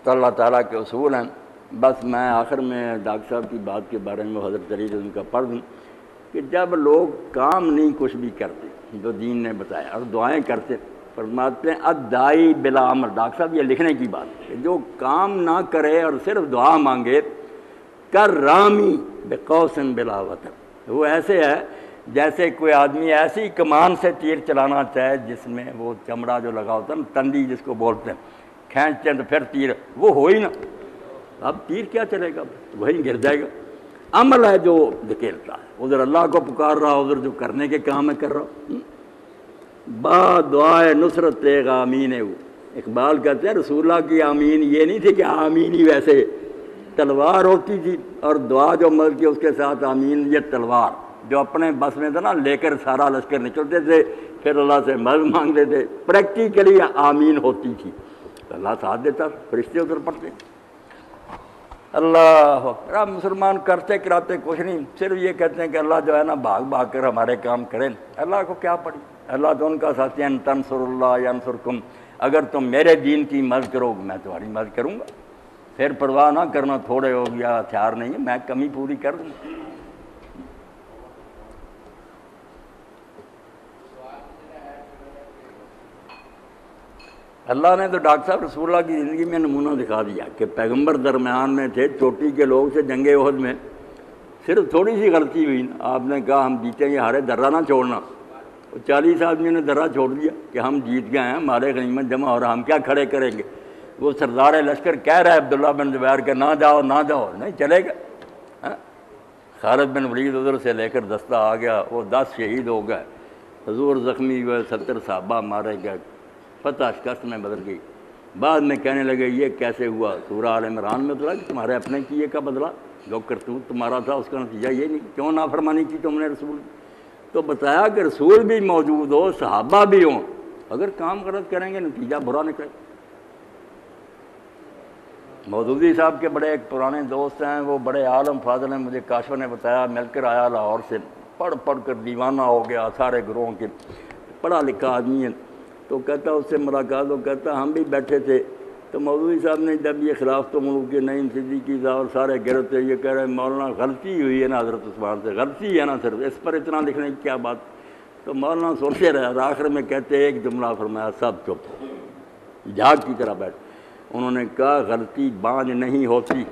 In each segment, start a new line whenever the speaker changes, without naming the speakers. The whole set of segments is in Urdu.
تو اللہ تعالیٰ کے اصول ہیں. بس میں آخر میں ڈاکٹر صاحب کی بات کے بارے میں حضرت علی ان کا پڑھ دوں کہ جب لوگ کام نہیں کچھ بھی کرتے جو دین نے بتایا اور دعائیں کرتے، فرماتے ہیں الدائی بلا عمل. ڈاکٹر صاحب یہ لکھنے کی بات ہے، جو کام نہ کرے اور صرف دعا مانگے کر رامی بقوس بلا وطن، وہ ایسے ہے جیسے کوئی آدمی ایسی کمان سے تیر چلانا چاہے جس میں وہ چمڑا جو لگا ہوتا ہے نا، تندی جس کو بولتے ہیں، کھینچتے تو پھر تیر وہ ہو ہی نا، اب تیر کیا چلے گا، وہیں گر جائے گا. عمل ہے جو دھکیلتا ہے، ادھر اللہ کو پکار رہا، ادھر جو کرنے کے کام ہے کر رہا. با دعائے نصرت آمین. اقبال کہتے ہیں رسول اللہ کی آمین یہ نہیں تھی کہ آمین ہی ویسے تلوار ہوتی تھی، اور دعا جو مل کی اس کے ساتھ آمین یہ تلوار جو اپنے بس میں تھا نا، لے کر سارا لشکر نکلتے تھے، پھر اللہ سے مدد مانگتے تھے. پریکٹیکلی آمین ہوتی تھی، اللہ ساتھ دیتا، فرشتے ادھر پڑتے. اللہ اب مسلمان کرتے کراتے کچھ نہیں، صرف یہ کہتے ہیں کہ اللہ جو ہے نا بھاگ بھاگ کر ہمارے کام کریں. اللہ کو کیا پڑی، اللہ تو ان کا ساتھی ان تنصر اللہ ینصرکم، اگر تم میرے دین کی مدد کرو میں تمہاری مدد کروں گا. پھر پرواہ نہ کرنا تھوڑے ہو گیا ہتھیار نہیں ہے، میں کمی پوری کر دوں. اللہ نے تو ڈاکٹر صاحب رسول اللہ کی زندگی میں نمونہ دکھا دیا کہ پیغمبر درمیان میں تھے، چوٹی کے لوگ سے جنگ احد میں صرف تھوڑی سی غلطی ہوئی نا، آپ نے کہا ہم جیتیں گے، ہارے درہ نہ چھوڑنا. 40 آدمیوں نے درہ چھوڑ دیا کہ ہم جیت گئے ہیں، ہمارے غنیمت جمع ہو رہا، ہم کیا کھڑے کریں گے. وہ سردار لشکر کہہ رہا ہے عبداللہ بن زبیر کہ نہ جاؤ نہ جاؤ، نہیں چلے گا. خالد بن ولید ادھر سے لے کر دستہ آ گیا، وہ 10 شہید ہو گئے، حضور زخمی ہوئے، 70 صحابہ مارے گئے، فتح شکست میں بدل گئی. بعد میں کہنے لگے یہ کیسے ہوا، سورہ آل عمران میں بتلا کہ تمہارے اپنے کیے کا بدلہ، جو کرتوت تمہارا تھا اس کا نتیجہ یہ نہیں، کیوں نافرمانی کی تم نے رسول. تو بتایا کہ رسول بھی موجود ہو، صحابہ بھی ہوں، اگر کام غلط کریں گے نتیجہ برا نکلے. مودودی صاحب کے بڑے ایک پرانے دوست ہیں، وہ بڑے عالم فاضل ہیں، مجھے کاشف نے بتایا، مل کر آیا لاہور سے، پڑھ پڑھ کر دیوانہ ہو گیا، سارے گروہوں کے پڑھا لکھا آدمی ہے. تو کہتا اس سے ملاقات ہو، کہتا ہم بھی بیٹھے تھے تو مودودی صاحب نے جب یہ خلافت ملوک نعیم صدیقی صاحب اور سارے گرد تھے، یہ کہہ رہے ہیں مولانا غلطی ہوئی ہے نا حضرت عثمان سے، غلطی ہے نا صرف اس پر اتنا لکھنے کی کیا بات. تو مولانا سوچتے رہے، آخر میں کہتے ایک جملہ فرمایا، سب چپ، جھاگ کی طرح بیٹھ. انہوں نے کہا غلطی بانجھ نہیں ہوتی،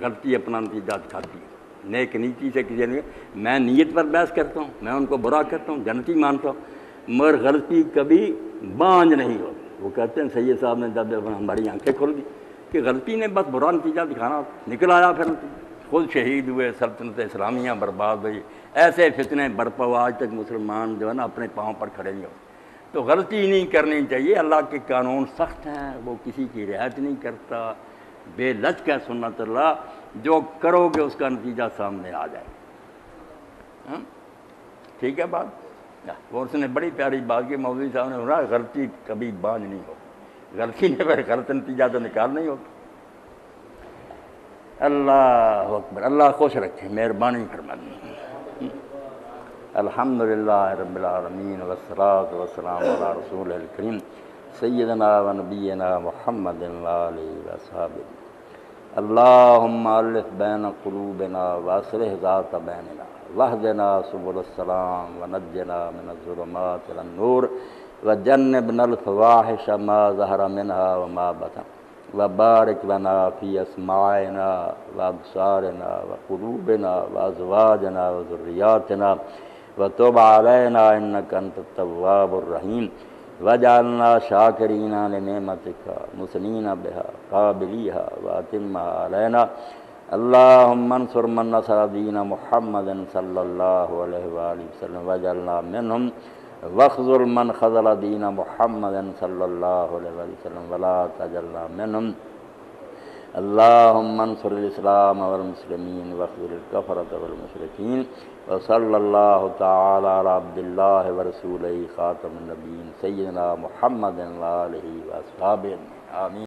غلطی اپنا نتیجہ دکھاتی ہے. نیک نیتی سے کسی نے، میں نیت پر بحث کرتا ہوں، میں ان کو برا کرتا ہوں، جنتی مانتا ہوں، مگر غلطی کبھی بانجھ نہیں ہوتی. وہ کہتے ہیں سید صاحب نے جب ہماری آنکھیں کھول دی کہ غلطی نے بس برا نتیجہ دکھانا، نکل آیا پھر خود شہید ہوئے، سلطنت اسلامیہ برباد ہوئی، ایسے فتنے برپا ہوا، آج تک مسلمان جو ہے نا اپنے پاؤں پر کھڑے نہیں ہوتے. تو غلطی نہیں کرنی چاہیے، اللہ کے قانون سخت ہیں، وہ کسی کی رعایت نہیں کرتا. بے لچک ہے سنت اللہ، جو کرو گے اس کا نتیجہ سامنے آ جائے. ٹھیک ہے بات. اور اس نے بڑی پیاری بات کی، مولوی صاحب نے بولا غلطی کبھی بانجھ نہیں ہوتی، غلطی نے پھر غلط نتیجہ تو نکال نہیں ہوتا. اللہ اکبر، اللہ خوش رکھے، مہربانی فرمائے. الحمدللہ رب العالمین والصلاة والسلام علی رسول الکریم سیدنا و نبینا محمد وآلہ وصحبہ. اللہم الف بین قلوبنا واصلح ذات بیننا واہدنا سبل السلام ونجنا من الظلمات الى النور وجنبنا الفواحش ما ظہر منها وما بطن وبارک لنا فی اسماعنا وابصارنا وقلوبنا وازواجنا وذریاتنا وتب علینا انک انت التواب الرحیم وجعلنا شاکرین لنعمتک مسنین بها قابلیها واتمها علینا. اللہم انصر من نصر دین محمد صلی اللہ علیہ وآلہ وسلم وجعلنا منہم واخذل من خذل دین محمد صلی اللہ علیہ وآلہ وسلم ولا تجعلنا منہم. اللہم انصر الاسلام والمسلمین واخذل الکفرۃ والمشرکین وصلی اللہ تعالی علی عبد اللہ ورسولہ خاتم النبیین سیدنا محمد وآلہ وصحبہ. آمین.